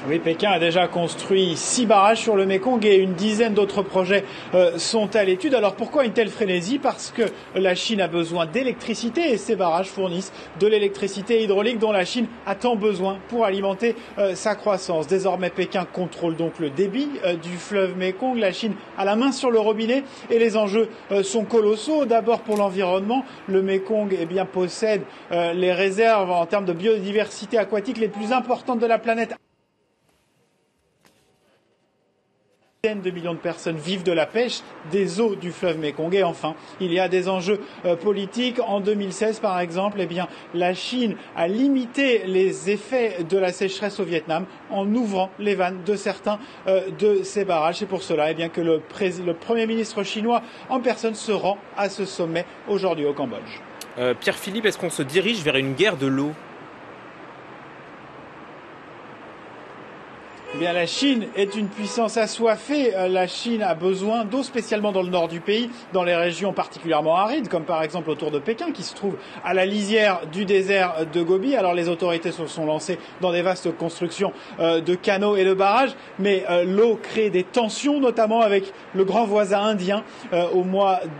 Oui, Pékin a déjà construit 6 barrages sur le Mékong et une dizaine d'autres projets sont à l'étude. Alors pourquoi une telle frénésie? Parce que la Chine a besoin d'électricité et ces barrages fournissent de l'électricité hydraulique dont la Chine a tant besoin pour alimenter sa croissance. Désormais, Pékin contrôle donc le débit du fleuve Mékong. La Chine a la main sur le robinet et les enjeux sont colossaux. D'abord pour l'environnement, le Mékong possède les réserves en termes de biodiversité aquatique les plus importantes de la planète. Dizaines de millions de personnes vivent de la pêche des eaux du fleuve Mékong. Et enfin, il y a des enjeux politiques. En 2016, par exemple, la Chine a limité les effets de la sécheresse au Vietnam en ouvrant les vannes de certains de ces barrages. C'est pour cela que le Premier ministre chinois en personne se rend à ce sommet aujourd'hui au Cambodge. Pierre-Philippe, est-ce qu'on se dirige vers une guerre de l'eau ? La Chine est une puissance assoiffée. La Chine a besoin d'eau, spécialement dans le nord du pays, dans les régions particulièrement arides, comme par exemple autour de Pékin, qui se trouve à la lisière du désert de Gobi. Alors les autorités se sont lancées dans des vastes constructions de canaux et de barrages, mais l'eau crée des tensions, notamment avec le grand voisin indien.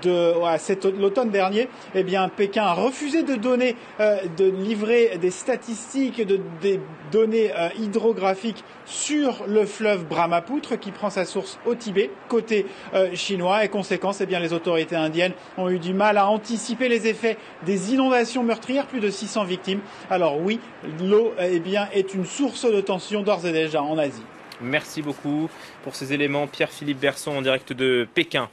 L'automne dernier, Pékin a refusé de livrer des statistiques, des données hydrographiques sur le fleuve Brahmapoutre qui prend sa source au Tibet, côté chinois. Et conséquence, les autorités indiennes ont eu du mal à anticiper les effets des inondations meurtrières, plus de 600 victimes. Alors oui, l'eau est une source de tension d'ores et déjà en Asie. Merci beaucoup pour ces éléments. Pierre-Philippe Berson en direct de Pékin.